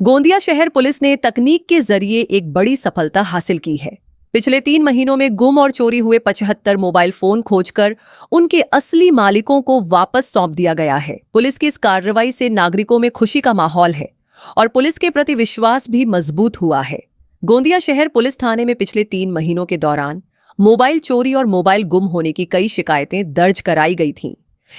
गोंदिया शहर पुलिस ने तकनीक के जरिए एक बड़ी सफलता हासिल की है। पिछले 3 महीनों में गुम और चोरी हुए 75 मोबाइल फोन खोजकर उनके असली मालिकों को वापस सौंप दिया गया है। पुलिस की इस कार्रवाई से नागरिकों में खुशी का माहौल है और पुलिस के प्रति विश्वास भी मजबूत हुआ है। गोंदिया शहर पुलिस थाने में पिछले 3 महीनों के दौरान मोबाइल चोरी और मोबाइल गुम होने की कई शिकायतें दर्ज कराई गई थीं।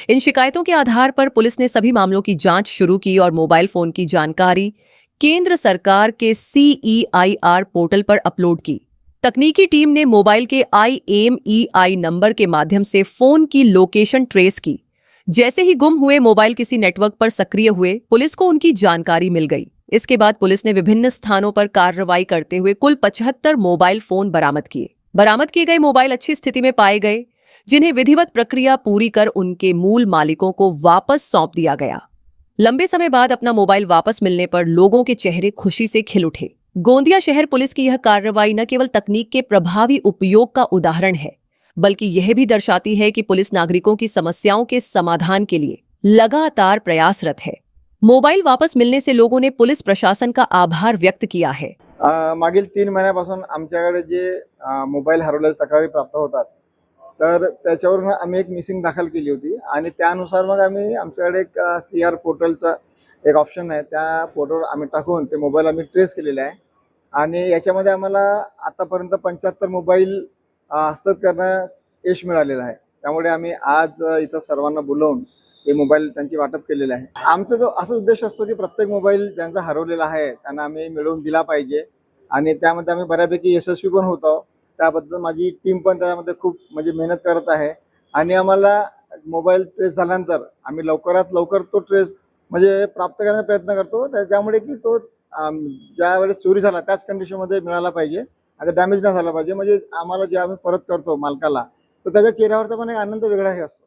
इन शिकायतों के आधार पर पुलिस ने सभी मामलों की जांच शुरू की और मोबाइल फोन की जानकारी केंद्र सरकार के CEIR पोर्टल पर अपलोड की। तकनीकी टीम ने मोबाइल के IMEI नंबर के माध्यम से फोन की लोकेशन ट्रेस की। जैसे ही गुम हुए मोबाइल किसी नेटवर्क पर सक्रिय हुए, पुलिस को उनकी जानकारी मिल गई। इसके बाद पुलिस ने विभिन्न स्थानों पर कार्रवाई करते हुए कुल 75 मोबाइल फोन बरामद किए। बरामद किए गए मोबाइल अच्छी स्थिति में पाए गए, जिन्हें विधिवत प्रक्रिया पूरी कर उनके मूल मालिकों को वापस सौंप दिया गया। लंबे समय बाद अपना मोबाइल वापस मिलने पर लोगों के चेहरे खुशी से खिल उठे। गोंदिया शहर पुलिस की यह कार्रवाई न केवल तकनीक के प्रभावी उपयोग का उदाहरण है, बल्कि यह भी दर्शाती है कि पुलिस नागरिकों की समस्याओं के समाधान के लिए लगातार प्रयासरत है। मोबाइल वापस मिलने से लोगों ने पुलिस प्रशासन का आभार व्यक्त किया है। मागील 3 महिन्यापासून आमच्याकडे जे मोबाईल हरवल्याच्या तक्रारी प्राप्त होतात, तर त्याच्यावरून आम्ही एक मिसिंग दाखल केली होती आणि त्यानुसार मग आम्ही आमच्याकडे एक CR पोर्टलचा एक ऑप्शन आहे, त्या पोर्टलवर आम्ही टाकून ते मोबाईल आम्ही ट्रेस केलेले आहे आणि याच्यामध्ये आम्हाला आतापर्यंत 75 मोबाईल हस्तगत करण्यास यश मिळालेलं आहे। त्यामुळे आम्ही आज इथं सर्वांना बोलवून हे मोबाईल त्यांची वाटप केलेले आहे। आमचा जो असा उद्देश असतो की प्रत्येक मोबाईल ज्यांचा हरवलेला आहे त्यांना आम्ही मिळवून दिला पाहिजे आणि त्यामध्ये आम्ही बऱ्यापैकी यशस्वी पण होतो। त्याबद्दल माझी टीम पण त्यामध्ये खूप म्हणजे मेहनत करत आहे आणि आम्हाला मोबाईल ट्रेस झाल्यानंतर आम्ही लवकरात लवकर तो ट्रेस म्हणजे प्राप्त करण्याचा प्रयत्न करतो, त्याच्यामुळे की तो ज्या वेळेस चोरी झाला त्याच कंडिशनमध्ये मिळाला पाहिजे आणि डॅमेज नाही झाला पाहिजे। म्हणजे आम्हाला जे आम्ही परत करतो मालकाला, तर त्याच्या चेहऱ्यावरचा पण एक आनंद वेगळा हे असतो।